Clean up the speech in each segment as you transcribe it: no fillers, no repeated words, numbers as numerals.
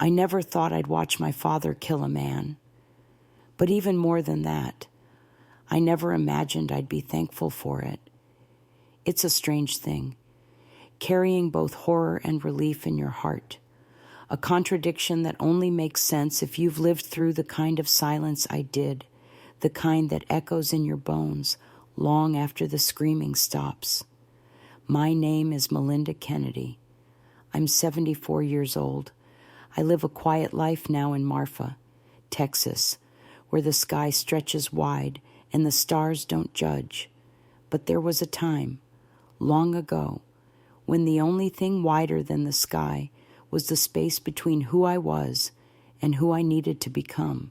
I never thought I'd watch my father kill a man. But even more than that, I never imagined I'd be thankful for it. It's a strange thing, carrying both horror and relief in your heart, a contradiction that only makes sense if you've lived through the kind of silence I did, the kind that echoes in your bones long after the screaming stops. My name is Melinda Kennedy. I'm 74 years old. I live a quiet life now in Marfa, Texas, where the sky stretches wide and the stars don't judge. But there was a time, long ago, when the only thing wider than the sky was the space between who I was and who I needed to become.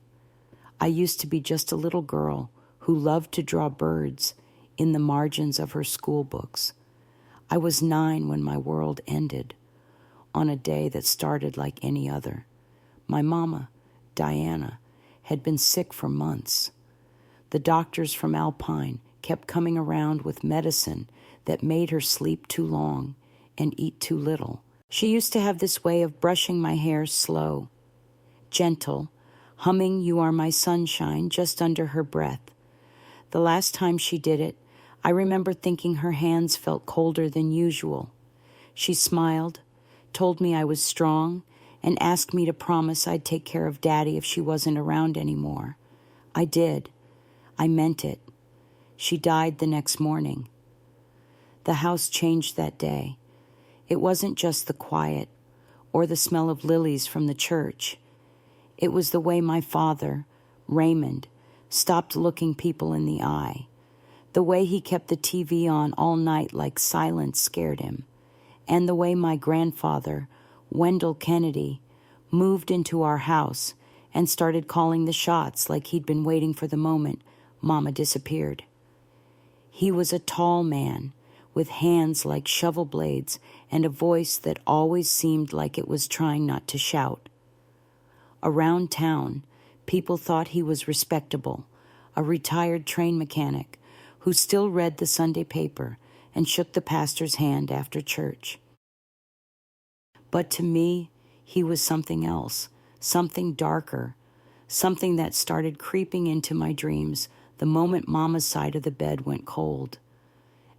I used to be just a little girl who loved to draw birds in the margins of her school books. I was 9 when my world ended, on a day that started like any other. My mama, Diana, had been sick for months. The doctors from Alpine kept coming around with medicine that made her sleep too long and eat too little. She used to have this way of brushing my hair slow, gentle, humming "You Are My Sunshine" just under her breath. The last time she did it, I remember thinking her hands felt colder than usual. She smiled, told me I was strong, and asked me to promise I'd take care of Daddy if she wasn't around anymore. I did. I meant it. She died the next morning. The house changed that day. It wasn't just the quiet or the smell of lilies from the church. It was the way my father, Raymond, stopped looking people in the eye. The way he kept the TV on all night like silence scared him. And the way my grandfather, Wendell Kennedy, moved into our house and started calling the shots like he'd been waiting for the moment Mama disappeared. He was a tall man with hands like shovel blades and a voice that always seemed like it was trying not to shout. Around town, people thought he was respectable, a retired train mechanic who still read the Sunday paper and shook the pastor's hand after church. But to me, he was something else, something darker, something that started creeping into my dreams the moment Mama's side of the bed went cold.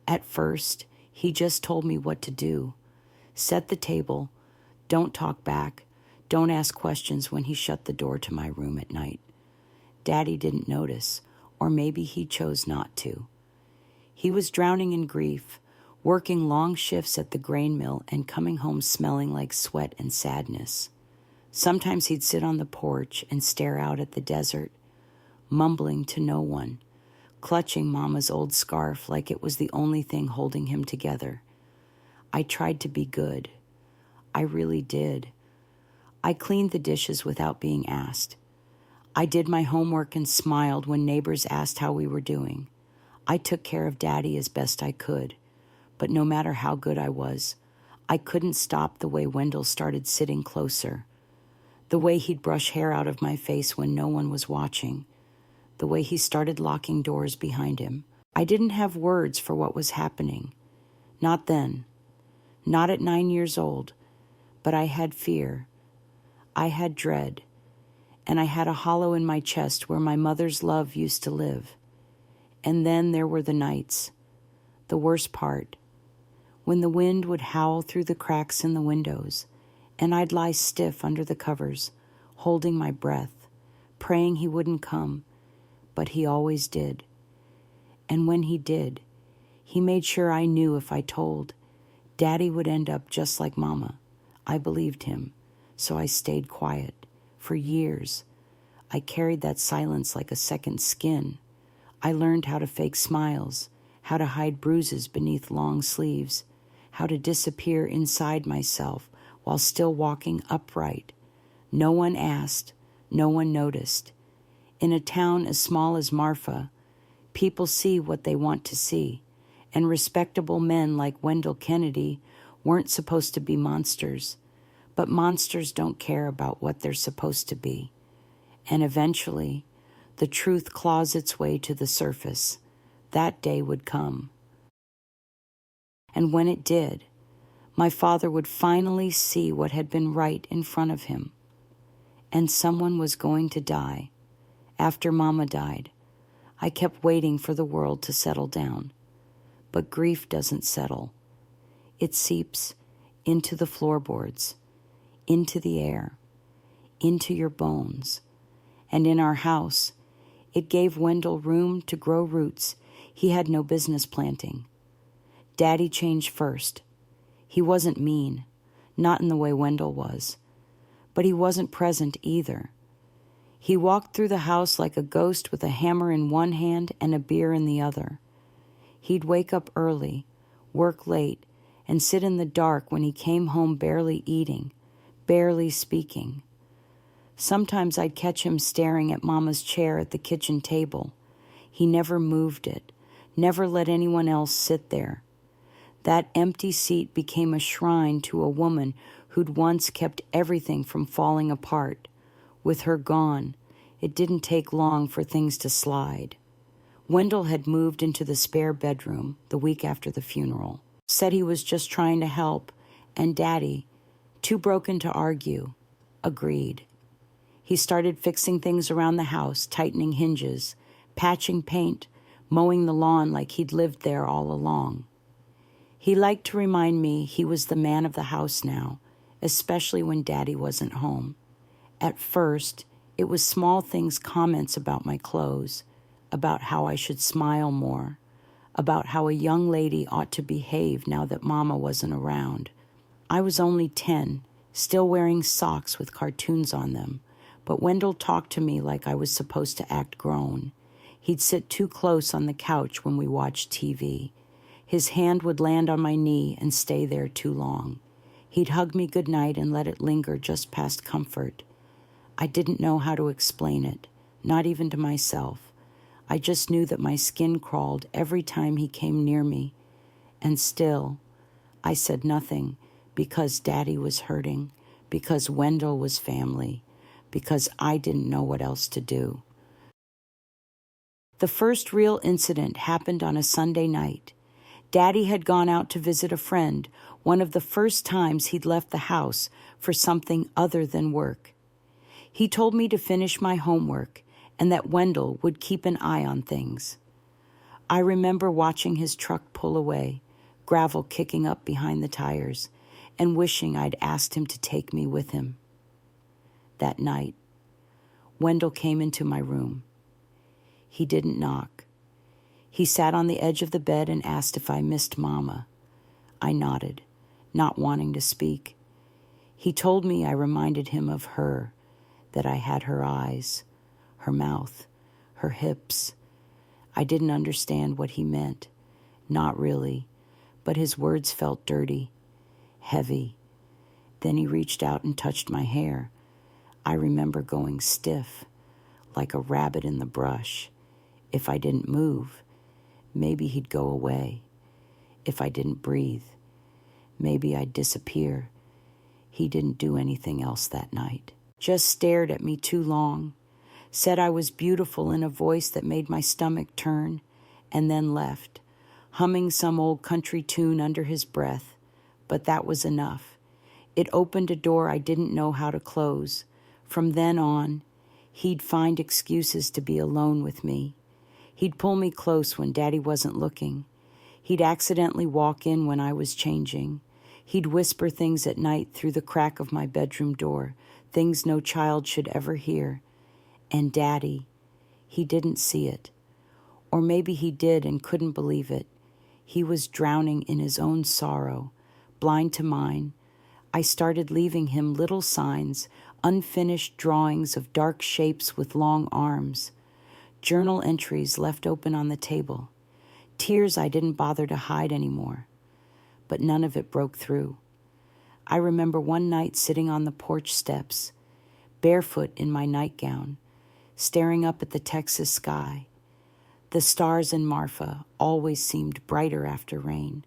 At first, he just told me what to do. Set the table, don't talk back, don't ask questions when he shut the door to my room at night. Daddy didn't notice, or maybe he chose not to. He was drowning in grief, working long shifts at the grain mill and coming home smelling like sweat and sadness. Sometimes he'd sit on the porch and stare out at the desert, mumbling to no one, clutching Mama's old scarf like it was the only thing holding him together. I tried to be good. I really did. I cleaned the dishes without being asked. I did my homework and smiled when neighbors asked how we were doing. I took care of Daddy as best I could, but no matter how good I was, I couldn't stop the way Wendell started sitting closer, the way he'd brush hair out of my face when no one was watching, the way he started locking doors behind him. I didn't have words for what was happening. Not then. Not at 9 years old. But I had fear. I had dread. And I had a hollow in my chest where my mother's love used to live. And then there were the nights. The worst part. When the wind would howl through the cracks in the windows, and I'd lie stiff under the covers, holding my breath, praying he wouldn't come. But he always did. And when he did, he made sure I knew if I told, Daddy would end up just like Mama. I believed him, so I stayed quiet. For years, I carried that silence like a second skin. I learned how to fake smiles, how to hide bruises beneath long sleeves, how to disappear inside myself while still walking upright. No one asked, no one noticed. In a town as small as Marfa, people see what they want to see, and respectable men like Wendell Kennedy weren't supposed to be monsters. But monsters don't care about what they're supposed to be. And eventually, the truth claws its way to the surface. That day would come. And when it did, my father would finally see what had been right in front of him. and someone was going to die. After Mama died, I kept waiting for the world to settle down. But grief doesn't settle. It seeps into the floorboards, into the air, into your bones. And in our house, it gave Wendell room to grow roots he had no business planting. Daddy changed first. He wasn't mean, not in the way Wendell was, but he wasn't present either. He walked through the house like a ghost with a hammer in one hand and a beer in the other. He'd wake up early, work late, and sit in the dark when he came home barely eating, barely speaking. Sometimes I'd catch him staring at Mama's chair at the kitchen table. He never moved it, never let anyone else sit there. That empty seat became a shrine to a woman who'd once kept everything from falling apart. With her gone, it didn't take long for things to slide. Wendell had moved into the spare bedroom the week after the funeral, said he was just trying to help, and Daddy, too broken to argue, agreed. He started fixing things around the house, tightening hinges, patching paint, mowing the lawn like he'd lived there all along. He liked to remind me he was the man of the house now, especially when Daddy wasn't home. At first, it was small things, comments about my clothes, about how I should smile more, about how a young lady ought to behave now that Mama wasn't around. I was only 10, still wearing socks with cartoons on them, but Wendell talked to me like I was supposed to act grown. He'd sit too close on the couch when we watched TV. His hand would land on my knee and stay there too long. He'd hug me goodnight and let it linger just past comfort. I didn't know how to explain it, not even to myself. I just knew that my skin crawled every time he came near me. And still, I said nothing because Daddy was hurting, because Wendell was family, because I didn't know what else to do. The first real incident happened on a Sunday night. Daddy had gone out to visit a friend, one of the first times he'd left the house for something other than work. He told me to finish my homework and that Wendell would keep an eye on things. I remember watching his truck pull away, gravel kicking up behind the tires, and wishing I'd asked him to take me with him. That night, Wendell came into my room. He didn't knock. He sat on the edge of the bed and asked if I missed Mama. I nodded, not wanting to speak. He told me I reminded him of her, that I had her eyes, her mouth, her hips. I didn't understand what he meant. Not really, but his words felt dirty, heavy. Then he reached out and touched my hair. I remember going stiff, like a rabbit in the brush. If I didn't move, maybe he'd go away. If I didn't breathe, maybe I'd disappear. He didn't do anything else that night. Just stared at me too long, said I was beautiful in a voice that made my stomach turn, and then left, humming some old country tune under his breath. But that was enough. It opened a door I didn't know how to close. From then on, he'd find excuses to be alone with me. He'd pull me close when Daddy wasn't looking. He'd accidentally walk in when I was changing. He'd whisper things at night through the crack of my bedroom door, things no child should ever hear. And Daddy, he didn't see it. Or maybe he did and couldn't believe it. He was drowning in his own sorrow, blind to mine. I started leaving him little signs, unfinished drawings of dark shapes with long arms, journal entries left open on the table, tears I didn't bother to hide anymore. But none of it broke through. I remember one night sitting on the porch steps, barefoot in my nightgown, staring up at the Texas sky. The stars in Marfa always seemed brighter after rain.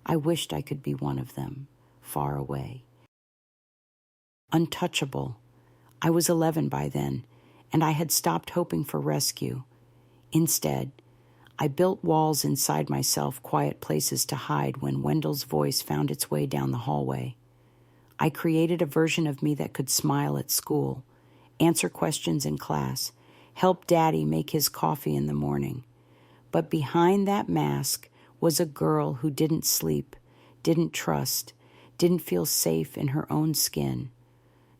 I wished I could be one of them, far away. Untouchable. I was 11 by then, and I had stopped hoping for rescue. Instead, I built walls inside myself, quiet places to hide when Wendell's voice found its way down the hallway. I created a version of me that could smile at school answer questions in class, help Daddy make his coffee in the morning. But behind that mask was a girl who didn't sleep, didn't trust, didn't feel safe in her own skin.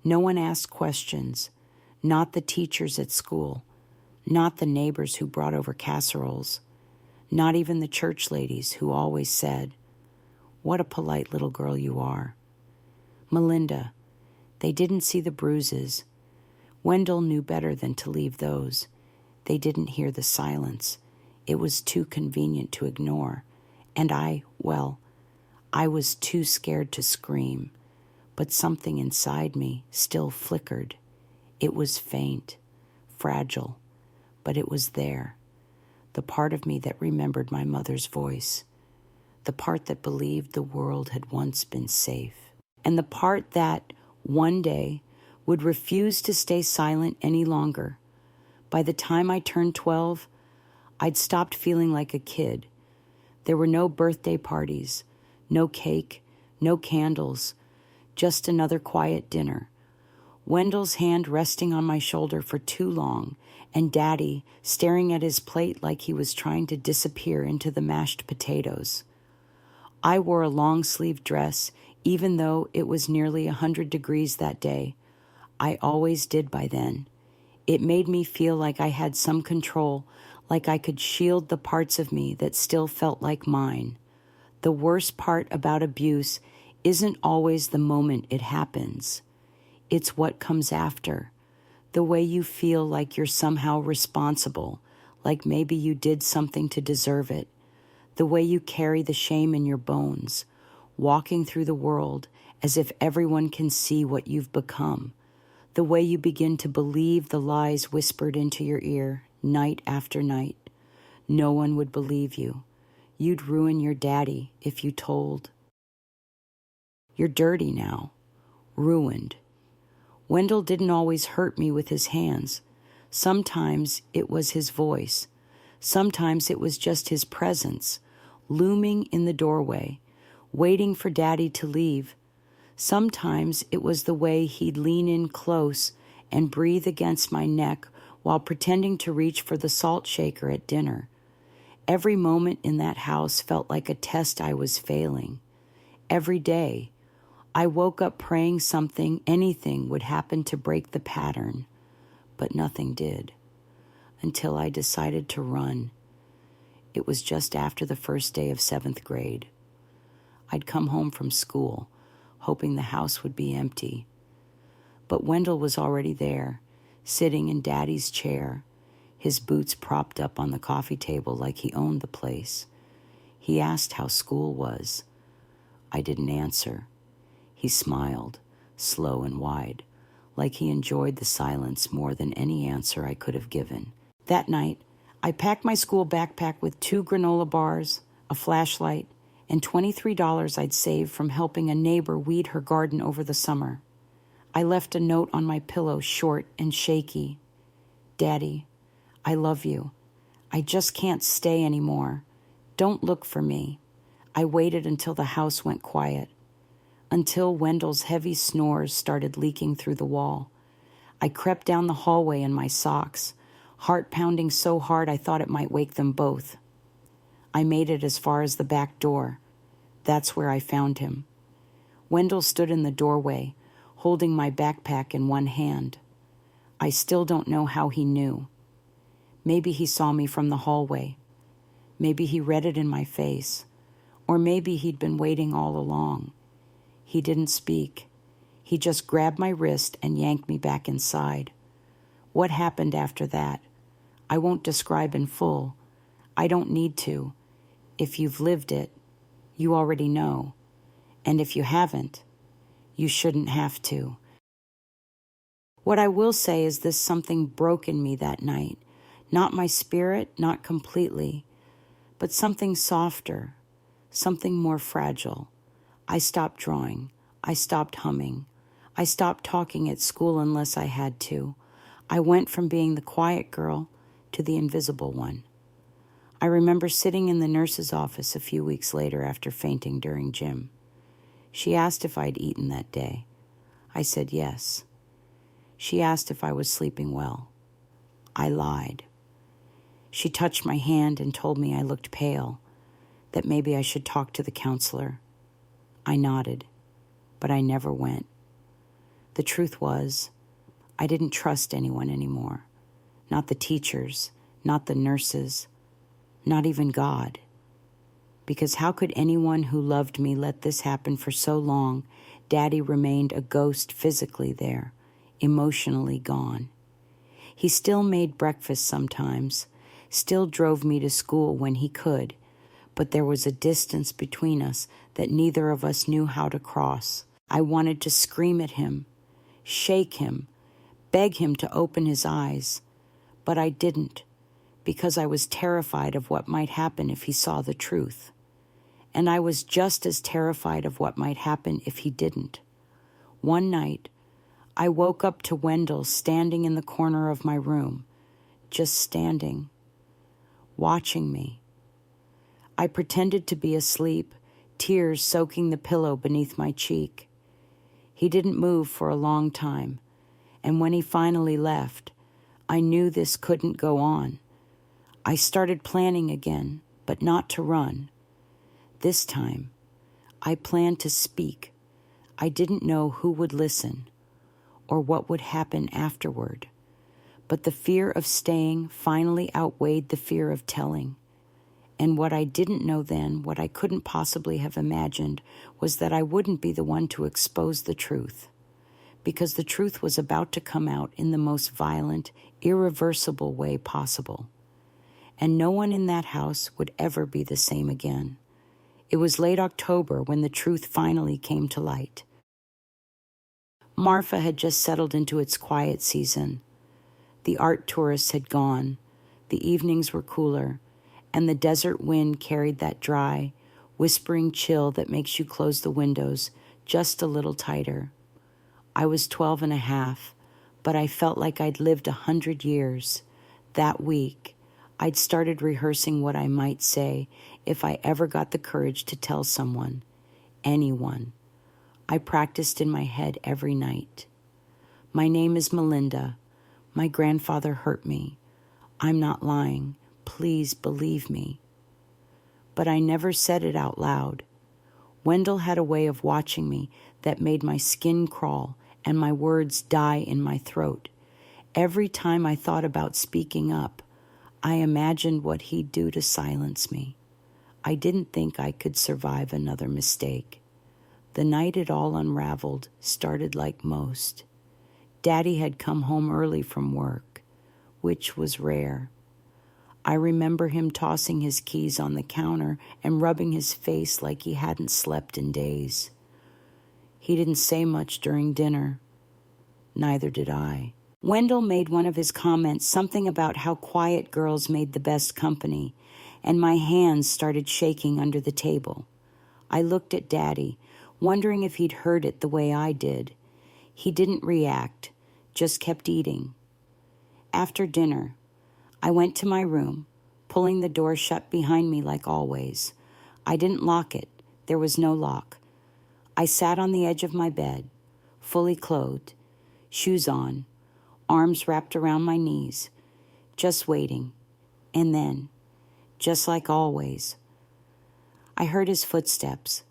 No one asked questions, not the teachers at school, not the neighbors who brought over casseroles, not even the church ladies who always said, "What a polite little girl you are." Melinda, they didn't see the bruises. Wendell knew better than to leave those. They didn't hear the silence. It was too convenient to ignore. And I was too scared to scream. But something inside me still flickered. It was faint, fragile, but it was there. The part of me that remembered my mother's voice. The part that believed the world had once been safe. And the part that, one day, would refuse to stay silent any longer. By the time I turned 12, I'd stopped feeling like a kid. There were no birthday parties, no cake, no candles, just another quiet dinner. Wendell's hand resting on my shoulder for too long, and Daddy staring at his plate like he was trying to disappear into the mashed potatoes. I wore a long-sleeved dress, even though it was nearly 100 degrees that day. I always did by then. It made me feel like I had some control, like I could shield the parts of me that still felt like mine. The worst part about abuse isn't always the moment it happens. It's what comes after. The way you feel like you're somehow responsible, like maybe you did something to deserve it. The way you carry the shame in your bones, walking through the world as if everyone can see what you've become. The way you begin to believe the lies whispered into your ear night after night. No one would believe you. You'd ruin your daddy if you told. You're dirty now. Ruined. Wendell didn't always hurt me with his hands. Sometimes it was his voice. Sometimes it was just his presence, looming in the doorway, waiting for Daddy to leave. Sometimes it was the way he'd lean in close and breathe against my neck while pretending to reach for the salt shaker at dinner. Every moment in that house felt like a test I was failing. Every day, I woke up praying something, anything would happen to break the pattern, but nothing did, until I decided to run. It was just after the first day of 7th grade. I'd come home from school, hoping the house would be empty. But Wendell was already there, sitting in Daddy's chair, his boots propped up on the coffee table like he owned the place. He asked how school was. I didn't answer. He smiled, slow and wide, like he enjoyed the silence more than any answer I could have given. That night, I packed my school backpack with 2 granola bars, a flashlight, and $23 I'd saved from helping a neighbor weed her garden over the summer. I left a note on my pillow, short and shaky. "Daddy, I love you. I just can't stay anymore. Don't look for me." I waited until the house went quiet, until Wendell's heavy snores started leaking through the wall. I crept down the hallway in my socks, heart pounding so hard I thought it might wake them both. I made it as far as the back door. That's where I found him. Wendell stood in the doorway, holding my backpack in one hand. I still don't know how he knew. Maybe he saw me from the hallway. Maybe he read it in my face. Or maybe he'd been waiting all along. He didn't speak. He just grabbed my wrist and yanked me back inside. What happened after that? I won't describe in full. I don't need to. If you've lived it, you already know. And if you haven't, you shouldn't have to. What I will say is this: something broke in me that night. Not my spirit, not completely, but something softer, something more fragile. I stopped drawing. I stopped humming. I stopped talking at school unless I had to. I went from being the quiet girl to the invisible one. I remember sitting in the nurse's office a few weeks later after fainting during gym. She asked if I'd eaten that day. I said yes. She asked if I was sleeping well. I lied. She touched my hand and told me I looked pale, that maybe I should talk to the counselor. I nodded, but I never went. The truth was, I didn't trust anyone anymore. Not the teachers, not the nurses, not even God. Because how could anyone who loved me let this happen for so long? Daddy remained a ghost physically there, emotionally gone. He still made breakfast sometimes, still drove me to school when he could, but there was a distance between us that neither of us knew how to cross. I wanted to scream at him, shake him, beg him to open his eyes, but I didn't, because I was terrified of what might happen if he saw the truth. And I was just as terrified of what might happen if he didn't. One night, I woke up to Wendell standing in the corner of my room, just standing, watching me. I pretended to be asleep, tears soaking the pillow beneath my cheek. He didn't move for a long time, and when he finally left, I knew this couldn't go on. I started planning again, but not to run. This time, I planned to speak. I didn't know who would listen or what would happen afterward, but the fear of staying finally outweighed the fear of telling. And what I didn't know then, what I couldn't possibly have imagined, was that I wouldn't be the one to expose the truth, because the truth was about to come out in the most violent, irreversible way possible. And no one in that house would ever be the same again. It was late October when the truth finally came to light. Marfa had just settled into its quiet season. The art tourists had gone, the evenings were cooler, and the desert wind carried that dry, whispering chill that makes you close the windows just a little tighter. I was 12 and a half, but I felt like I'd lived 100 years. That week, I'd started rehearsing what I might say if I ever got the courage to tell someone, anyone. I practiced in my head every night. My name is Melinda. My grandfather hurt me. I'm not lying. Please believe me. But I never said it out loud. Wendell had a way of watching me that made my skin crawl and my words die in my throat. Every time I thought about speaking up, I imagined what he'd do to silence me. I didn't think I could survive another mistake. The night it all unraveled started like most. Daddy had come home early from work, which was rare. I remember him tossing his keys on the counter and rubbing his face like he hadn't slept in days. He didn't say much during dinner. Neither did I. Wendell made one of his comments, something about how quiet girls made the best company, and my hands started shaking under the table. I looked at Daddy, wondering if he'd heard it the way I did. He didn't react, just kept eating. After dinner, I went to my room, pulling the door shut behind me like always. I didn't lock it. There was no lock. I sat on the edge of my bed, fully clothed, shoes on, arms wrapped around my knees, just waiting. And then, just like always, I heard his footsteps.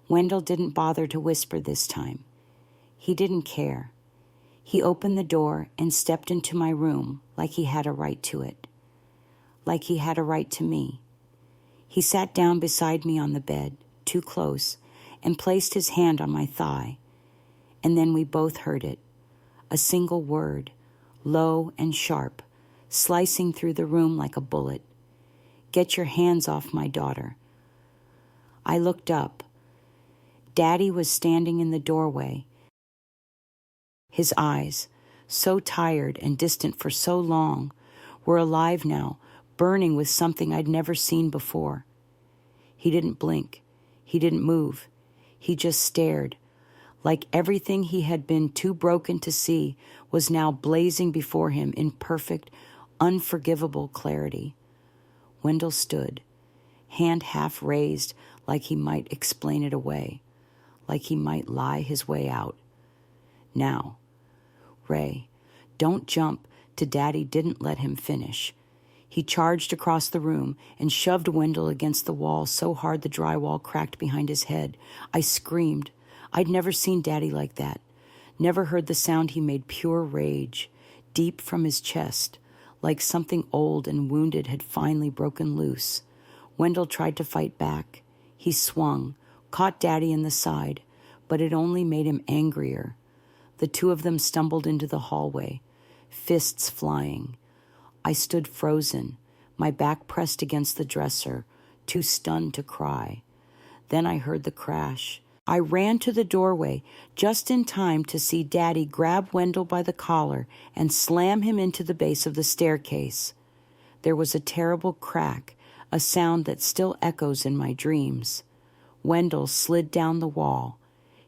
Wendell didn't bother to whisper this time. He didn't care. He opened the door and stepped into my room like he had a right to it, like he had a right to me. He sat down beside me on the bed, too close, and placed his hand on my thigh. And then we both heard it, a single word, low and sharp, slicing through the room like a bullet. "Get your hands off my daughter." I looked up. Daddy was standing in the doorway. His eyes, so tired and distant for so long, were alive now, burning with something I'd never seen before. He didn't blink. He didn't move. He just stared, like everything he had been too broken to see was now blazing before him in perfect, unforgivable clarity. Wendell stood, hand half raised, like he might explain it away, like he might lie his way out. Now, Ray. Don't jump to Daddy didn't let him finish. He charged across the room and shoved Wendell against the wall so hard the drywall cracked behind his head. I screamed. I'd never seen Daddy like that. Never heard the sound he made pure rage, deep from his chest, like something old and wounded had finally broken loose. Wendell tried to fight back. He swung, caught Daddy in the side, but it only made him angrier. The two of them stumbled into the hallway, fists flying. I stood frozen, my back pressed against the dresser, too stunned to cry. Then I heard the crash. I ran to the doorway, just in time to see Daddy grab Wendell by the collar and slam him into the base of the staircase. There was a terrible crack, a sound that still echoes in my dreams. Wendell slid down the wall,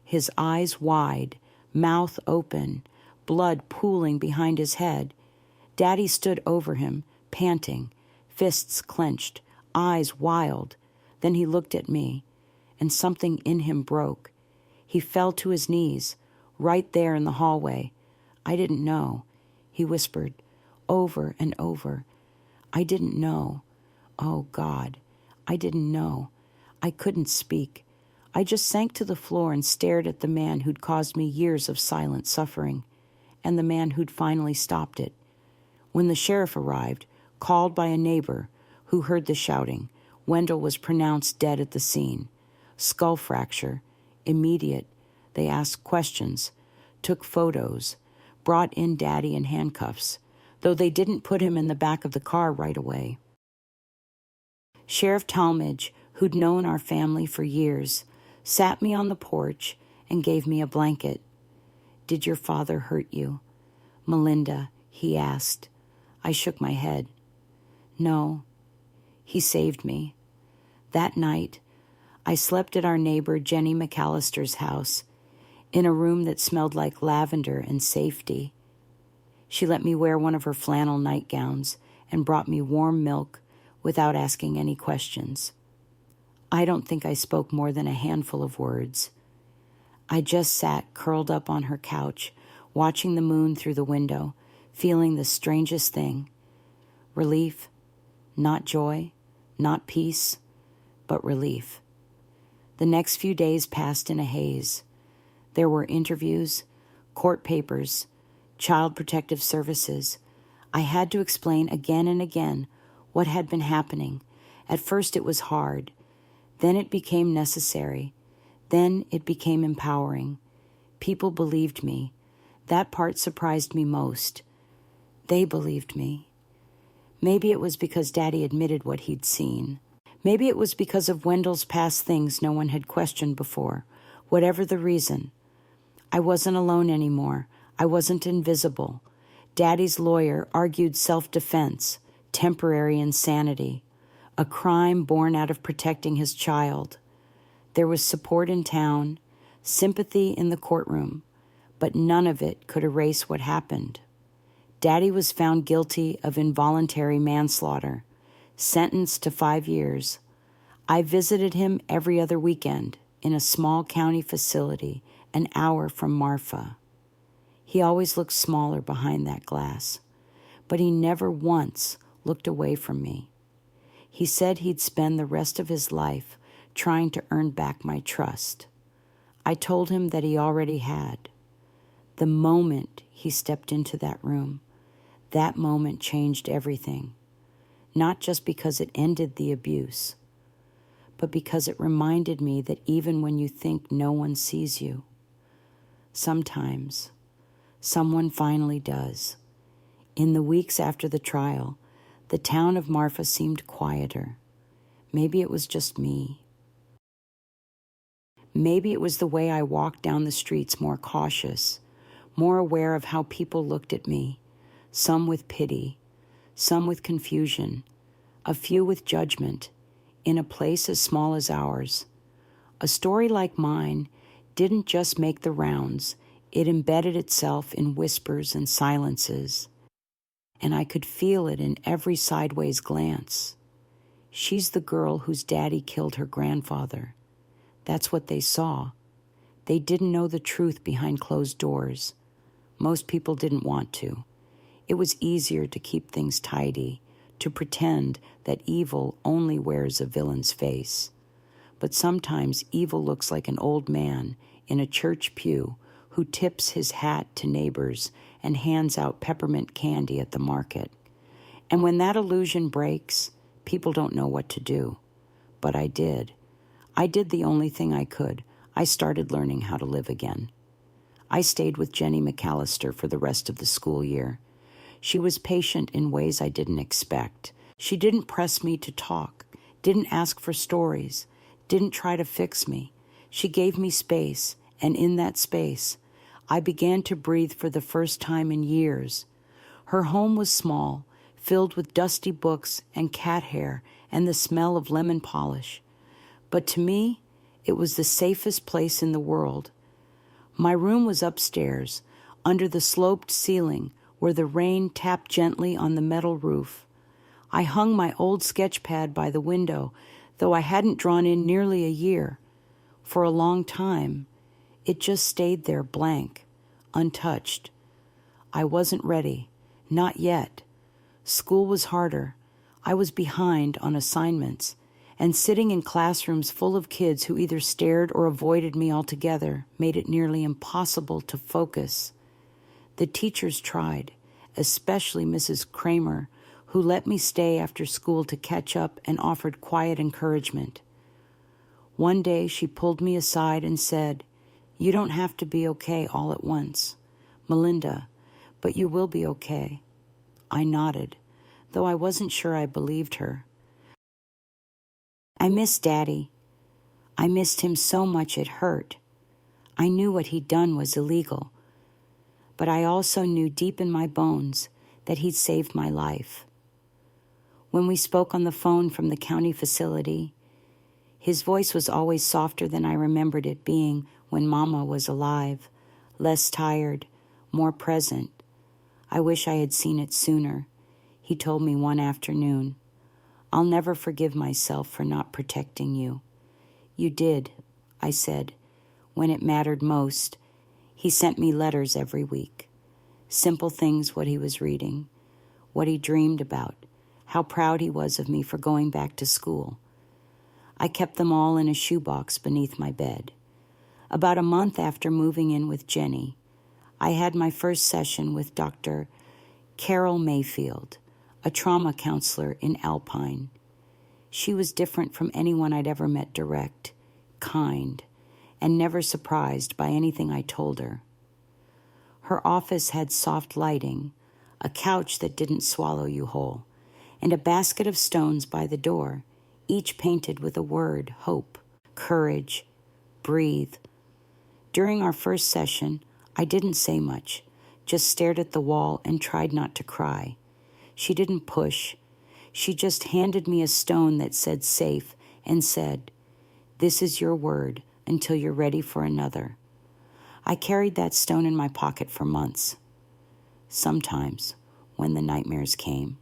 his eyes wide, mouth open, blood pooling behind his head. Daddy stood over him, panting, fists clenched, eyes wild. Then he looked at me, and something in him broke. He fell to his knees, right there in the hallway. I didn't know. He whispered, over and over. I didn't know. Oh, God, I didn't know. I couldn't speak. I just sank to the floor and stared at the man who'd caused me years of silent suffering, and the man who'd finally stopped it. When the sheriff arrived, called by a neighbor who heard the shouting, Wendell was pronounced dead at the scene. Skull fracture, immediate. They asked questions, took photos, brought in Daddy in handcuffs, though they didn't put him in the back of the car right away. Sheriff Talmadge, who'd known our family for years, sat me on the porch and gave me a blanket. Did your father hurt you? Melinda, he asked. I shook my head. No, he saved me. That night, I slept at our neighbor Jenny McAllister's house, in a room that smelled like lavender and safety. She let me wear one of her flannel nightgowns and brought me warm milk without asking any questions. I don't think I spoke more than a handful of words. I just sat curled up on her couch, watching the moon through the window, feeling the strangest thing. Relief, not joy, not peace, but relief. The next few days passed in a haze. There were interviews, court papers, child protective services. I had to explain again and again what had been happening. At first it was hard. Then it became necessary. Then it became empowering. People believed me. That part surprised me most. They believed me. Maybe it was because Daddy admitted what he'd seen. Maybe it was because of Wendell's past things no one had questioned before. Whatever the reason, I wasn't alone anymore. I wasn't invisible. Daddy's lawyer argued self-defense, temporary insanity, a crime born out of protecting his child. There was support in town, sympathy in the courtroom, but none of it could erase what happened. Daddy was found guilty of involuntary manslaughter, sentenced to 5 years. I visited him every other weekend in a small county facility an hour from Marfa. He always looked smaller behind that glass, but he never once looked away from me. He said he'd spend the rest of his life trying to earn back my trust. I told him that he already had. The moment he stepped into that room, that moment changed everything, not just because it ended the abuse, but because it reminded me that even when you think no one sees you, sometimes someone finally does. In the weeks after the trial, the town of Marfa seemed quieter. Maybe it was just me. Maybe it was the way I walked down the streets more cautious, more aware of how people looked at me, some with pity, some with confusion, a few with judgment, in a place as small as ours. A story like mine didn't just make the rounds, it embedded itself in whispers and silences, and I could feel it in every sideways glance. She's the girl whose daddy killed her grandfather. That's what they saw. They didn't know the truth behind closed doors, Most people didn't want to. It was easier to keep things tidy, to pretend that evil only wears a villain's face. But sometimes evil looks like an old man in a church pew who tips his hat to neighbors and hands out peppermint candy at the market. And when that illusion breaks, people don't know what to do. But I did. I did the only thing I could. I started learning how to live again. I stayed with Jenny McAllister for the rest of the school year. She was patient in ways I didn't expect. She didn't press me to talk, didn't ask for stories, didn't try to fix me. She gave me space, and in that space, I began to breathe for the first time in years. Her home was small, filled with dusty books and cat hair and the smell of lemon polish. But to me, it was the safest place in the world. My room was upstairs, under the sloped ceiling where the rain tapped gently on the metal roof. I hung my old sketch pad by the window, though I hadn't drawn in nearly a year. For a long time, it just stayed there blank, untouched. I wasn't ready, not yet. School was harder. I was behind on assignments, and sitting in classrooms full of kids who either stared or avoided me altogether made it nearly impossible to focus. The teachers tried, especially Mrs. Kramer, who let me stay after school to catch up and offered quiet encouragement. One day she pulled me aside and said, "You don't have to be okay all at once, Melinda, but you will be okay." I nodded, though I wasn't sure I believed her. I missed Daddy. I missed him so much it hurt. I knew what he'd done was illegal, but I also knew deep in my bones that he'd saved my life. When we spoke on the phone from the county facility, his voice was always softer than I remembered it being when Mama was alive, less tired, more present. I wish I had seen it sooner, he told me one afternoon. "I'll never forgive myself for not protecting you." "You did," I said, "when it mattered most." He sent me letters every week. Simple things, what he was reading, what he dreamed about, how proud he was of me for going back to school. I kept them all in a shoebox beneath my bed. About a month after moving in with Jenny, I had my first session with Dr. Carol Mayfield, a trauma counselor in Alpine. She was different from anyone I'd ever met direct, kind, and never surprised by anything I told her. Her office had soft lighting, a couch that didn't swallow you whole, and a basket of stones by the door, each painted with a word: hope, courage, breathe. During our first session, I didn't say much, just stared at the wall and tried not to cry. She didn't push. She just handed me a stone that said safe and said, "This is your word until you're ready for another." I carried that stone in my pocket for months. Sometimes, when the nightmares came,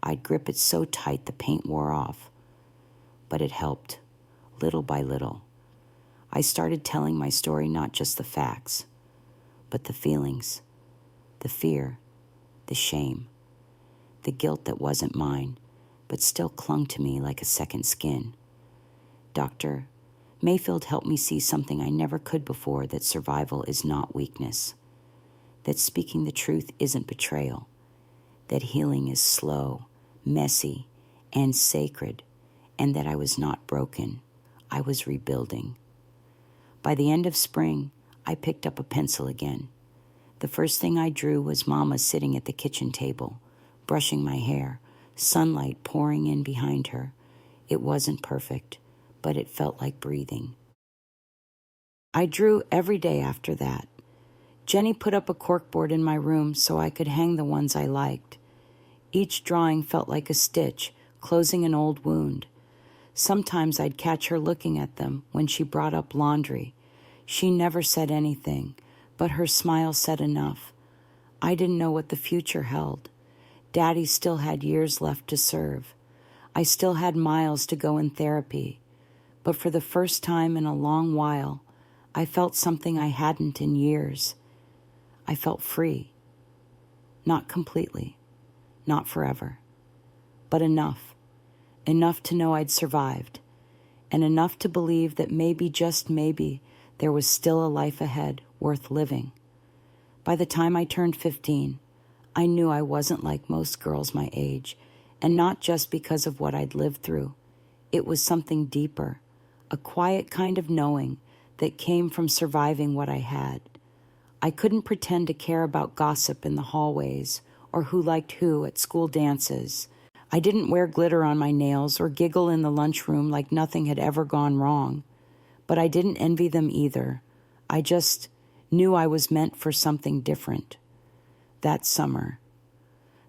I'd grip it so tight the paint wore off. But it helped, little by little. I started telling my story, not just the facts, but the feelings, the fear, the shame, the guilt that wasn't mine, but still clung to me like a second skin. Dr. Mayfield helped me see something I never could before, that survival is not weakness, that speaking the truth isn't betrayal, that healing is slow, messy, and sacred, and that I was not broken. I was rebuilding. By the end of spring, I picked up a pencil again. The first thing I drew was Mama sitting at the kitchen table, brushing my hair, sunlight pouring in behind her. It wasn't perfect, but it felt like breathing. I drew every day after that. Jenny put up a corkboard in my room so I could hang the ones I liked. Each drawing felt like a stitch, closing an old wound. Sometimes I'd catch her looking at them when she brought up laundry. She never said anything, but her smile said enough. I didn't know what the future held. Daddy still had years left to serve. I still had miles to go in therapy. But for the first time in a long while, I felt something I hadn't in years. I felt free. Not completely, not forever, but enough to know I'd survived, and enough to believe that maybe, just maybe, there was still a life ahead worth living. By the time I turned 15, I knew I wasn't like most girls my age, and not just because of what I'd lived through. It was something deeper, a quiet kind of knowing that came from surviving what I had. I couldn't pretend to care about gossip in the hallways or who liked who at school dances. I didn't wear glitter on my nails or giggle in the lunchroom like nothing had ever gone wrong. But I didn't envy them either. I just knew I was meant for something different. That summer,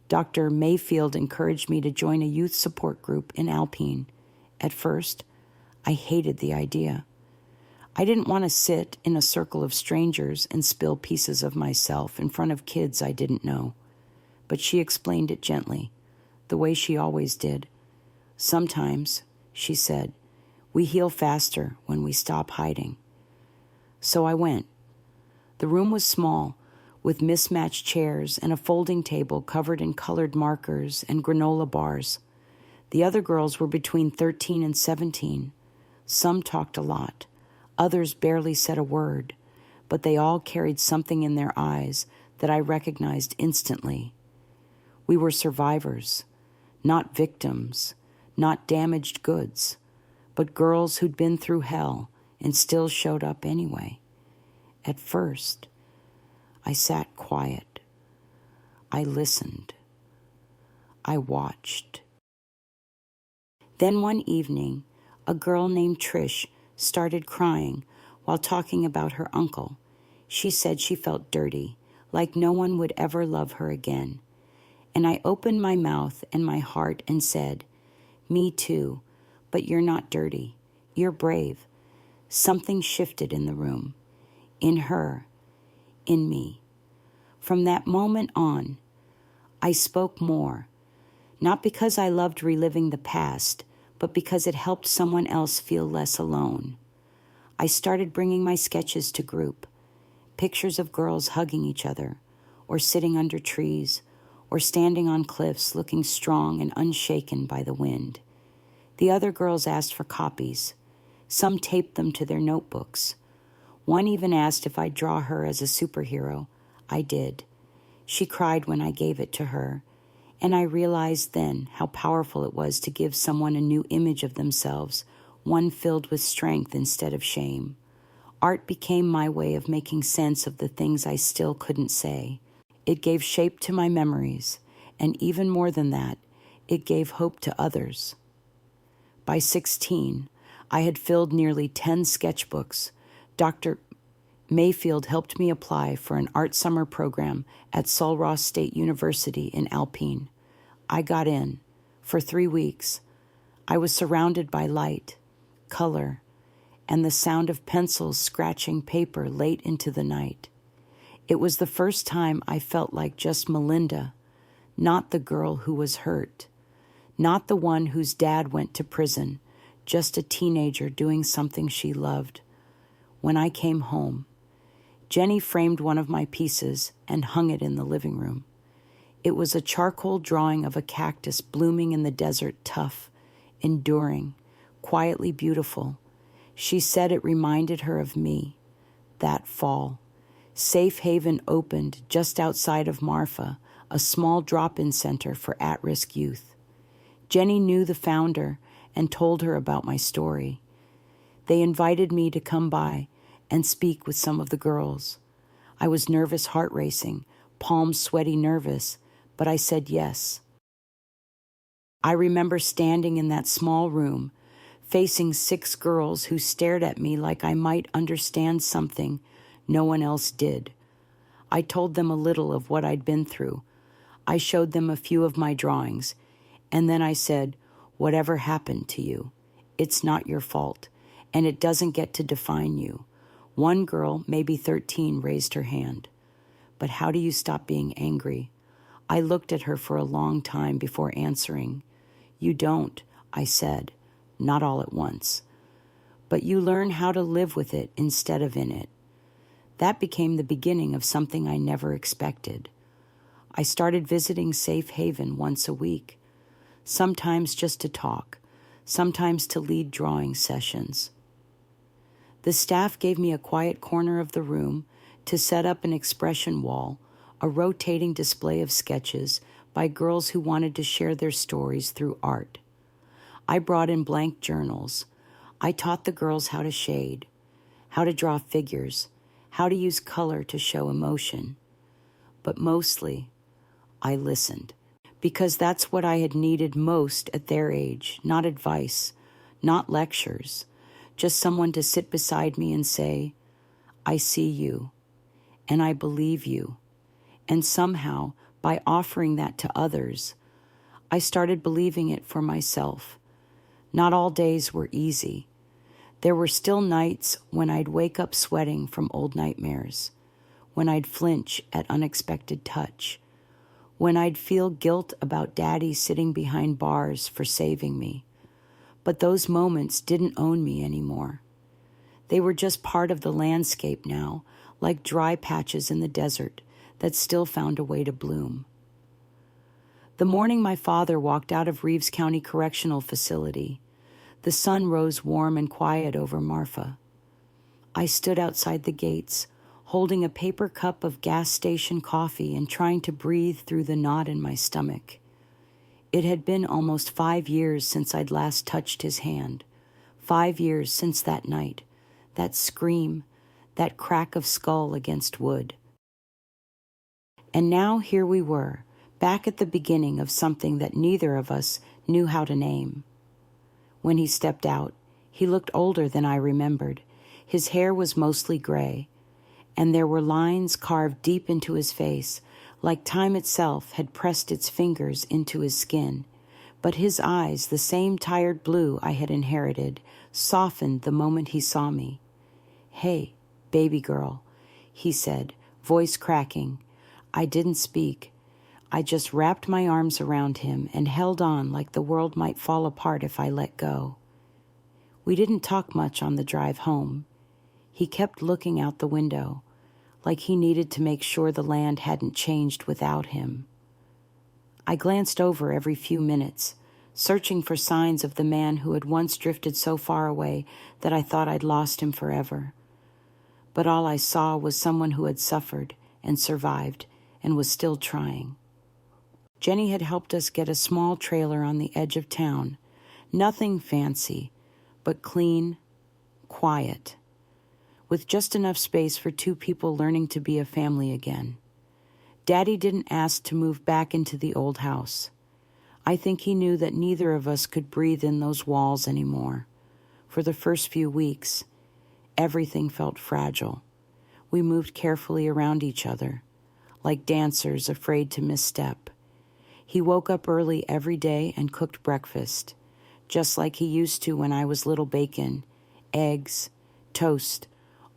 Dr. Mayfield encouraged me to join a youth support group in Alpine. At first, I hated the idea. I didn't want to sit in a circle of strangers and spill pieces of myself in front of kids I didn't know. But she explained it gently, the way she always did. Sometimes, she said, we heal faster when we stop hiding. So I went. The room was small, with mismatched chairs and a folding table covered in colored markers and granola bars. The other girls were between 13 and 17. Some talked a lot. Others barely said a word, but they all carried something in their eyes that I recognized instantly. We were survivors, not victims, not damaged goods, but girls who'd been through hell and still showed up anyway. At first, I sat quiet. I listened. I watched. Then one evening, a girl named Trish started crying while talking about her uncle. She said she felt dirty, like no one would ever love her again. And I opened my mouth and my heart and said, "Me too, but you're not dirty. You're brave." Something shifted in the room, in her, in me. From that moment on, I spoke more, not because I loved reliving the past, but because it helped someone else feel less alone. I started bringing my sketches to group, pictures of girls hugging each other, or sitting under trees, or standing on cliffs looking strong and unshaken by the wind. The other girls asked for copies. Some taped them to their notebooks. One even asked if I'd draw her as a superhero. I did. She cried when I gave it to her, and I realized then how powerful it was to give someone a new image of themselves, one filled with strength instead of shame. Art became my way of making sense of the things I still couldn't say. It gave shape to my memories, and even more than that, it gave hope to others. By 16, I had filled nearly 10 sketchbooks. Dr. Mayfield helped me apply for an art summer program at Sul Ross State University in Alpine. I got in. For 3 weeks, I was surrounded by light, color, and the sound of pencils scratching paper late into the night. It was the first time I felt like just Melinda, not the girl who was hurt, not the one whose dad went to prison, just a teenager doing something she loved. When I came home, Jenny framed one of my pieces and hung it in the living room. It was a charcoal drawing of a cactus blooming in the desert, tough, enduring, quietly beautiful. She said it reminded her of me, that fall. Safe Haven opened just outside of Marfa, a small drop-in center for at-risk youth. Jenny knew the founder and told her about my story. They invited me to come by and speak with some of the girls. I was nervous, heart racing, palms sweaty, nervous, but I said yes. I remember standing in that small room, facing 6 girls who stared at me like I might understand something no one else did. I told them a little of what I'd been through. I showed them a few of my drawings, and then I said, "Whatever happened to you, it's not your fault, and it doesn't get to define you." One girl, maybe 13, raised her hand. "But how do you stop being angry?" I looked at her for a long time before answering. "You don't," I said, "not all at once. But you learn how to live with it instead of in it." That became the beginning of something I never expected. I started visiting Safe Haven once a week, sometimes just to talk, sometimes to lead drawing sessions. The staff gave me a quiet corner of the room to set up an expression wall, a rotating display of sketches by girls who wanted to share their stories through art. I brought in blank journals. I taught the girls how to shade, how to draw figures, how to use color to show emotion. But mostly, I listened, because that's what I had needed most at their age, not advice, not lectures, just someone to sit beside me and say, I see you, and I believe you. And somehow, by offering that to others, I started believing it for myself. Not all days were easy. There were still nights when I'd wake up sweating from old nightmares, when I'd flinch at unexpected touch, when I'd feel guilt about Daddy sitting behind bars for saving me. But those moments didn't own me anymore. They were just part of the landscape now, like dry patches in the desert that still found a way to bloom. The morning my father walked out of Reeves County Correctional Facility, the sun rose warm and quiet over Marfa. I stood outside the gates, holding a paper cup of gas station coffee and trying to breathe through the knot in my stomach. It had been almost 5 years since I'd last touched his hand. 5 years since that night, that scream, that crack of skull against wood. And now here we were, back at the beginning of something that neither of us knew how to name. When he stepped out, he looked older than I remembered. His hair was mostly gray, and there were lines carved deep into his face, like time itself had pressed its fingers into his skin. But his eyes, the same tired blue I had inherited, softened the moment he saw me. Hey, baby girl, he said, voice cracking. I didn't speak. I just wrapped my arms around him and held on like the world might fall apart if I let go. We didn't talk much on the drive home. He kept looking out the window, like he needed to make sure the land hadn't changed without him. I glanced over every few minutes, searching for signs of the man who had once drifted so far away that I thought I'd lost him forever. But all I saw was someone who had suffered and survived and was still trying. Jenny had helped us get a small trailer on the edge of town. Nothing fancy, but clean, quiet, with just enough space for 2 people learning to be a family again. Daddy didn't ask to move back into the old house. I think he knew that neither of us could breathe in those walls anymore. For the first few weeks, everything felt fragile. We moved carefully around each other, like dancers afraid to misstep. He woke up early every day and cooked breakfast, just like he used to when I was little bacon, eggs, toast,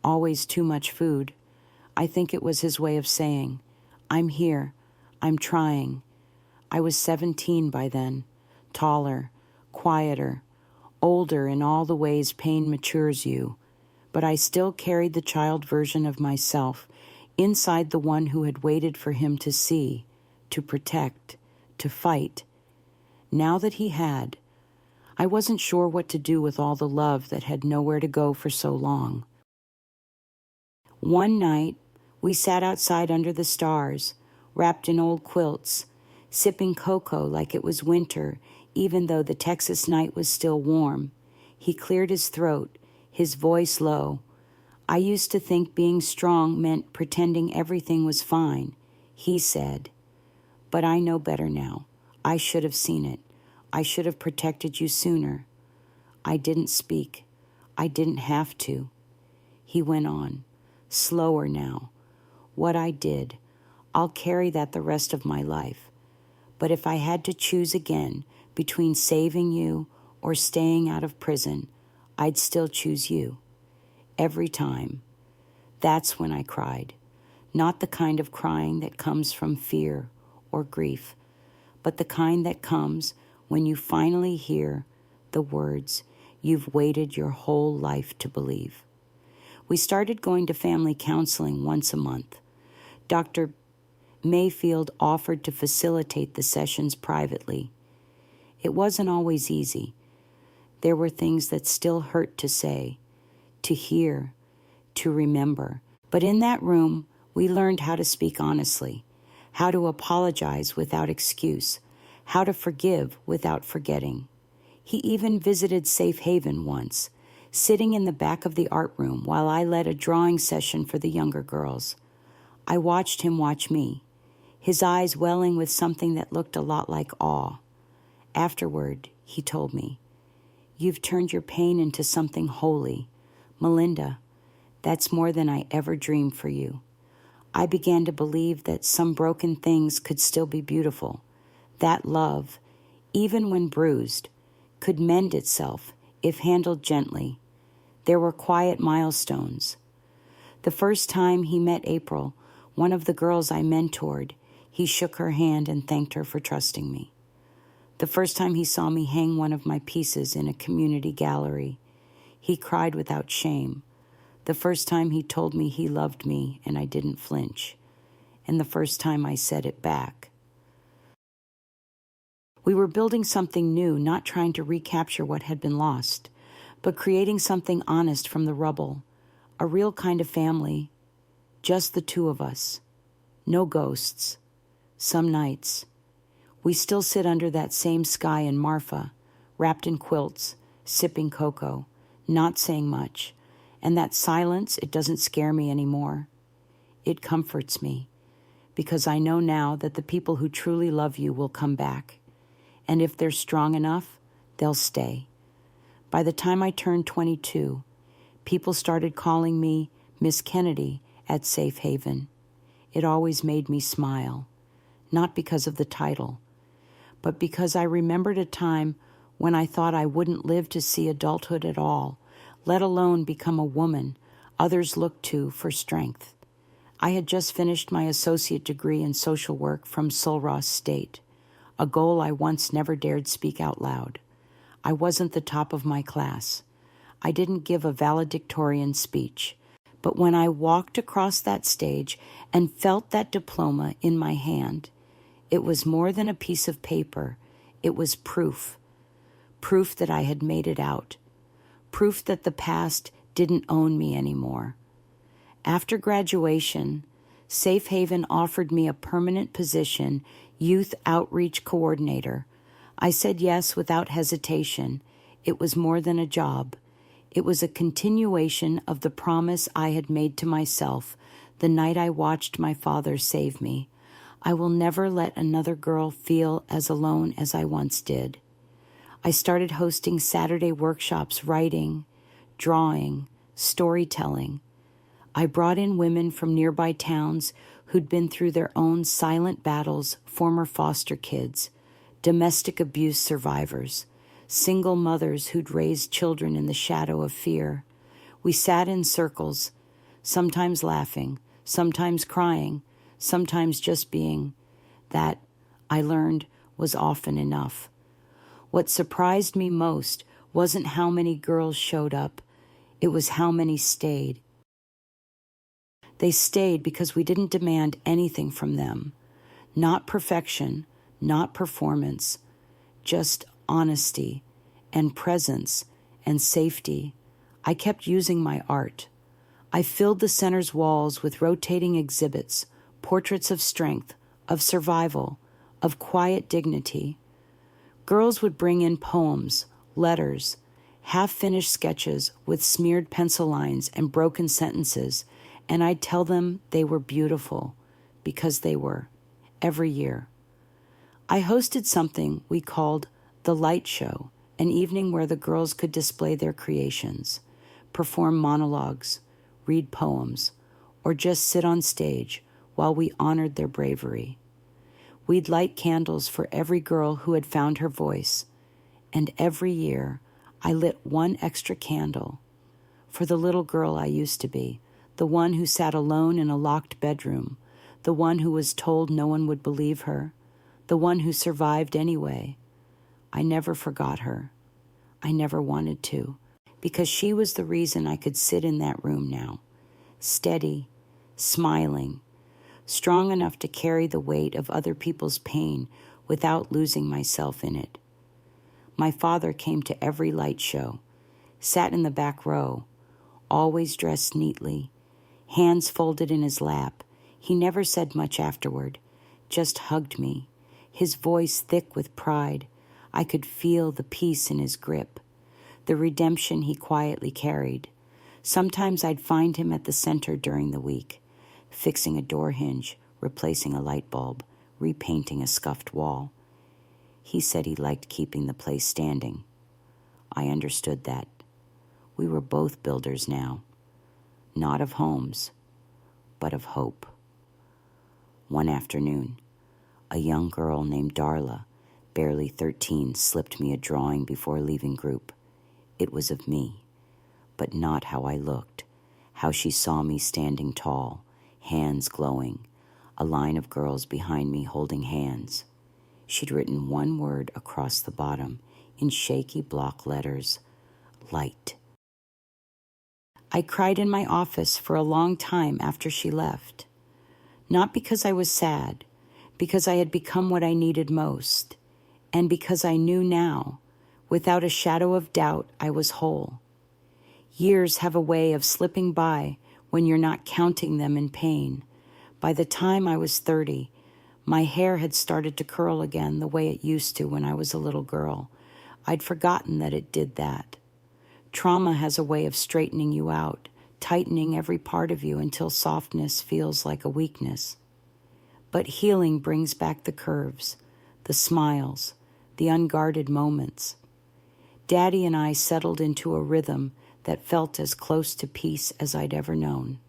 always too much food. I think it was his way of saying, I'm here, I'm trying. I was 17 by then, taller, quieter, older in all the ways pain matures you, but I still carried the child version of myself inside the one who had waited for him to see, to protect, to fight. Now that he had, I wasn't sure what to do with all the love that had nowhere to go for so long. One night, we sat outside under the stars, wrapped in old quilts, sipping cocoa like it was winter, even though the Texas night was still warm. He cleared his throat, his voice low. I used to think being strong meant pretending everything was fine, he said. But I know better now. I should have seen it. I should have protected you sooner. I didn't speak. I didn't have to. He went on, slower now. What I did, I'll carry that the rest of my life. But if I had to choose again between saving you or staying out of prison, I'd still choose you. Every time. That's when I cried. Not the kind of crying that comes from fear or grief, but the kind that comes when you finally hear the words you've waited your whole life to believe. We started going to family counseling once a month. Dr. Mayfield offered to facilitate the sessions privately. It wasn't always easy. There were things that still hurt to say, to hear, to remember. But in that room, we learned how to speak honestly, how to apologize without excuse, how to forgive without forgetting. He even visited Safe Haven once, sitting in the back of the art room while I led a drawing session for the younger girls. I watched him watch me, his eyes welling with something that looked a lot like awe. Afterward, he told me, "You've turned your pain into something holy. Melinda, that's more than I ever dreamed for you." I began to believe that some broken things could still be beautiful, that love, even when bruised, could mend itself if handled gently. There were quiet milestones. The first time he met April, one of the girls I mentored, he shook her hand and thanked her for trusting me. The first time he saw me hang one of my pieces in a community gallery, he cried without shame. The first time he told me he loved me and I didn't flinch. And the first time I said it back. We were building something new, not trying to recapture what had been lost, but creating something honest from the rubble, a real kind of family, just the two of us. No ghosts. Some nights, we still sit under that same sky in Marfa, wrapped in quilts, sipping cocoa, not saying much, and that silence, it doesn't scare me anymore. It comforts me, because I know now that the people who truly love you will come back, and if they're strong enough, they'll stay. By the time I turned 22, people started calling me Miss Kennedy at Safe Haven. It always made me smile, not because of the title, but because I remembered a time when I thought I wouldn't live to see adulthood at all, let alone become a woman others looked to for strength. I had just finished my associate degree in social work from Sul-Ross State, a goal I once never dared speak out loud. I wasn't the top of my class. I didn't give a valedictorian speech. But when I walked across that stage and felt that diploma in my hand, it was more than a piece of paper. It was proof. Proof that I had made it out. Proof that the past didn't own me anymore. After graduation, Safe Haven offered me a permanent position, youth outreach coordinator. I said yes without hesitation. It was more than a job. It was a continuation of the promise I had made to myself the night I watched my father save me. I will never let another girl feel as alone as I once did. I started hosting Saturday workshops, writing, drawing, storytelling. I brought in women from nearby towns who'd been through their own silent battles, former foster kids, domestic abuse survivors, single mothers who'd raised children in the shadow of fear. We sat in circles, sometimes laughing, sometimes crying, sometimes just being. That, I learned, was often enough. What surprised me most wasn't how many girls showed up, it was how many stayed. They stayed because we didn't demand anything from them. Not perfection, not performance, just honesty and presence and safety. I kept using my art. I filled the center's walls with rotating exhibits, portraits of strength, of survival, of quiet dignity. Girls would bring in poems, letters, half-finished sketches with smeared pencil lines and broken sentences, and I'd tell them they were beautiful, because they were, every year. I hosted something we called The Light Show, an evening where the girls could display their creations, perform monologues, read poems, or just sit on stage while we honored their bravery. We'd light candles for every girl who had found her voice, and every year I lit one extra candle for the little girl I used to be, the one who sat alone in a locked bedroom, the one who was told no one would believe her, the one who survived anyway. I never forgot her. I never wanted to, because she was the reason I could sit in that room now, steady, smiling, strong enough to carry the weight of other people's pain without losing myself in it. My father came to every light show, sat in the back row, always dressed neatly, hands folded in his lap. He never said much afterward, just hugged me, his voice thick with pride. I could feel the peace in his grip, the redemption he quietly carried. Sometimes I'd find him at the center during the week, fixing a door hinge, replacing a light bulb, repainting a scuffed wall. He said he liked keeping the place standing. I understood that. We were both builders now, not of homes, but of hope. One afternoon, a young girl named Darla, barely 13, slipped me a drawing before leaving group. It was of me, but not how I looked, how she saw me standing tall, hands glowing, a line of girls behind me holding hands. She'd written one word across the bottom in shaky block letters, light. I cried in my office for a long time after she left. Not because I was sad, because I had become what I needed most, and because I knew now, without a shadow of doubt, I was whole. Years have a way of slipping by when you're not counting them in pain. By the time I was 30, my hair had started to curl again the way it used to when I was a little girl. I'd forgotten that it did that. Trauma has a way of straightening you out, tightening every part of you until softness feels like a weakness. But healing brings back the curves, the smiles, the unguarded moments. Daddy and I settled into a rhythm that felt as close to peace as I'd ever known.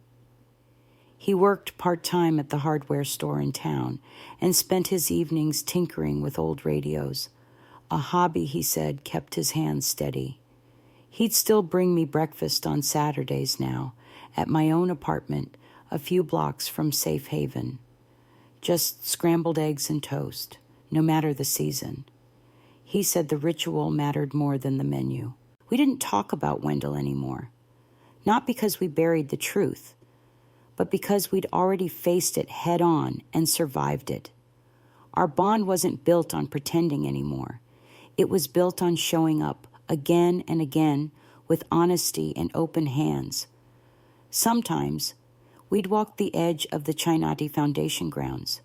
He worked part-time at the hardware store in town and spent his evenings tinkering with old radios. A hobby, he said, kept his hands steady. He'd still bring me breakfast on Saturdays now, at my own apartment, a few blocks from Safe Haven. Just scrambled eggs and toast, no matter the season. He said the ritual mattered more than the menu. We didn't talk about Wendell anymore. Not because we buried the truth, but because we'd already faced it head on and survived it. Our bond wasn't built on pretending anymore. It was built on showing up again and again with honesty and open hands. Sometimes we'd walk the edge of the Chinati Foundation grounds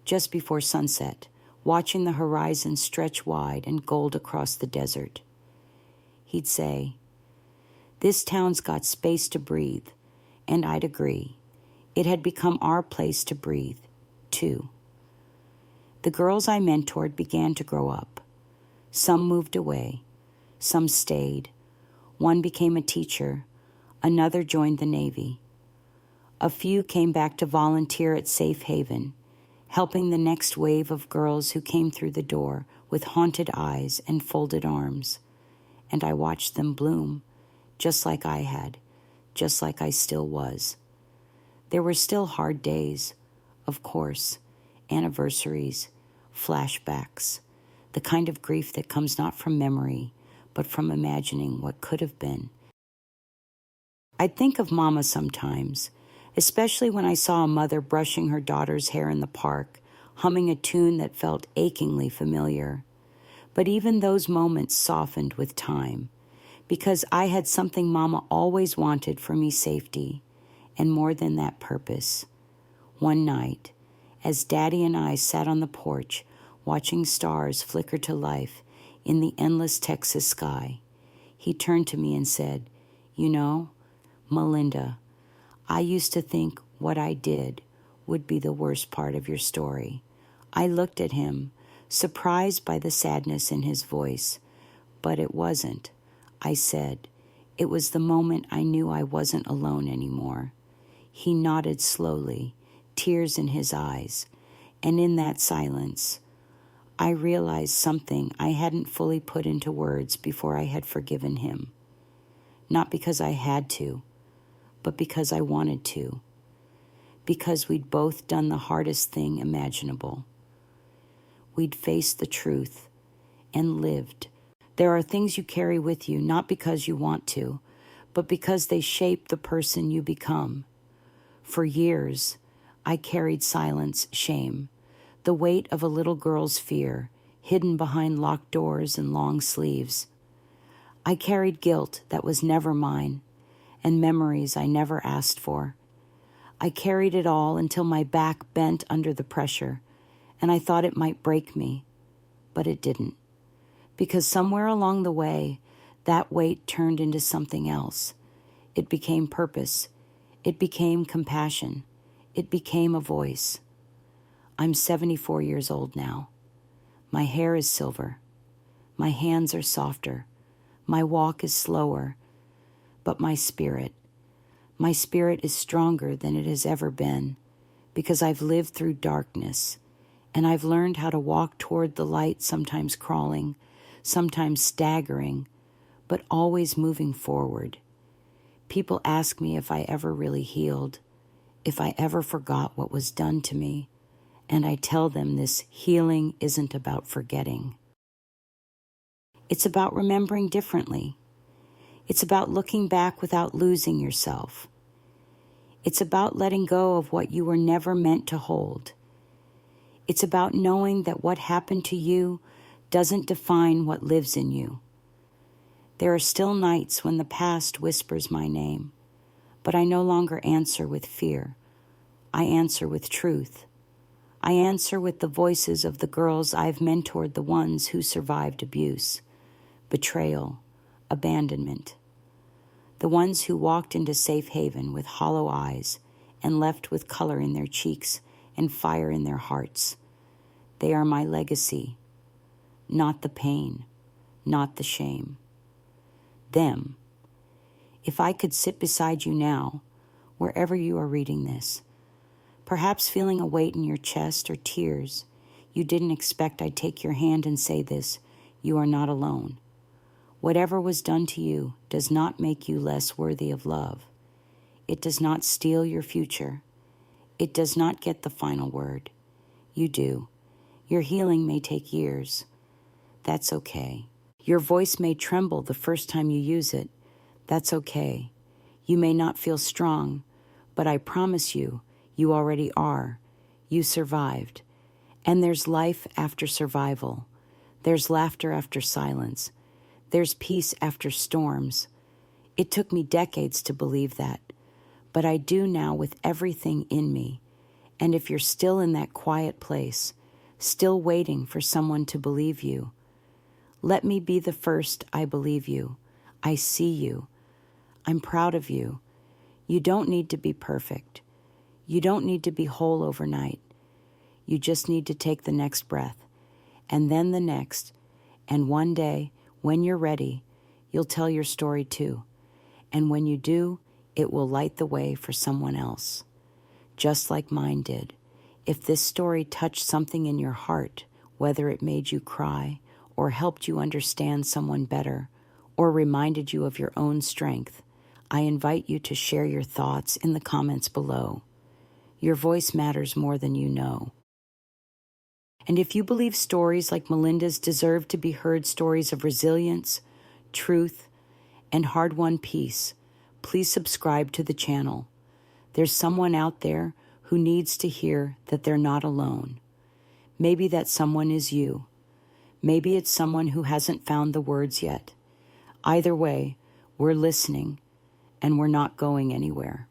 just before sunset, watching the horizon stretch wide and gold across the desert. He'd say, "This town's got space to breathe," and I'd agree. It had become our place to breathe, too. The girls I mentored began to grow up. Some moved away. Some stayed. One became a teacher. Another joined the Navy. A few came back to volunteer at Safe Haven, helping the next wave of girls who came through the door with haunted eyes and folded arms. And I watched them bloom, just like I had, just like I still was. There were still hard days, of course, anniversaries, flashbacks, the kind of grief that comes not from memory, but from imagining what could have been. I'd think of Mama sometimes, especially when I saw a mother brushing her daughter's hair in the park, humming a tune that felt achingly familiar. But even those moments softened with time, because I had something Mama always wanted for me: safety, and more than that, purpose. One night, as Daddy and I sat on the porch, watching stars flicker to life in the endless Texas sky, he turned to me and said, "You know, Melinda, I used to think what I did would be the worst part of your story." I looked at him, surprised by the sadness in his voice. "But it wasn't," I said. "It was the moment I knew I wasn't alone anymore." He nodded slowly, tears in his eyes, and in that silence, I realized something I hadn't fully put into words before I had forgiven him. Not because I had to, but because I wanted to. Because we'd both done the hardest thing imaginable. We'd faced the truth and lived. There are things you carry with you not because you want to, but because they shape the person you become. For years, I carried silence, shame, the weight of a little girl's fear, hidden behind locked doors and long sleeves. I carried guilt that was never mine, and memories I never asked for. I carried it all until my back bent under the pressure, and I thought it might break me, but it didn't. Because somewhere along the way, that weight turned into something else. It became purpose. It became compassion. It became a voice. I'm 74 years old now. My hair is silver. My hands are softer. My walk is slower. But my spirit is stronger than it has ever been, because I've lived through darkness, and I've learned how to walk toward the light, sometimes crawling, sometimes staggering, but always moving forward. People ask me if I ever really healed, if I ever forgot what was done to me, and I tell them this healing isn't about forgetting. It's about remembering differently. It's about looking back without losing yourself. It's about letting go of what you were never meant to hold. It's about knowing that what happened to you doesn't define what lives in you. There are still nights when the past whispers my name, but I no longer answer with fear. I answer with truth. I answer with the voices of the girls I've mentored, the ones who survived abuse, betrayal, abandonment. The ones who walked into safe haven with hollow eyes and left with color in their cheeks and fire in their hearts. They are my legacy, not the pain, not the shame. Them. If I could sit beside you now, wherever you are reading this, perhaps feeling a weight in your chest or tears, you didn't expect I'd take your hand and say this: you are not alone. Whatever was done to you does not make you less worthy of love. It does not steal your future. It does not get the final word. You do. Your healing may take years. That's okay. Your voice may tremble the first time you use it. That's okay. You may not feel strong, but I promise you, you already are. You survived. And there's life after survival. There's laughter after silence. There's peace after storms. It took me decades to believe that, but I do now with everything in me. And if you're still in that quiet place, still waiting for someone to believe you, let me be the first. I believe you. I see you. I'm proud of you. You don't need to be perfect. You don't need to be whole overnight. You just need to take the next breath, and then the next, and one day, when you're ready, you'll tell your story too. And when you do, it will light the way for someone else, just like mine did. If this story touched something in your heart, whether it made you cry, or helped you understand someone better, or reminded you of your own strength, I invite you to share your thoughts in the comments below. Your voice matters more than you know. And if you believe stories like Melinda's deserve to be heard, stories of resilience, truth, and hard-won peace, please subscribe to the channel. There's someone out there who needs to hear that they're not alone. Maybe that someone is you. Maybe it's someone who hasn't found the words yet. Either way, we're listening, and we're not going anywhere.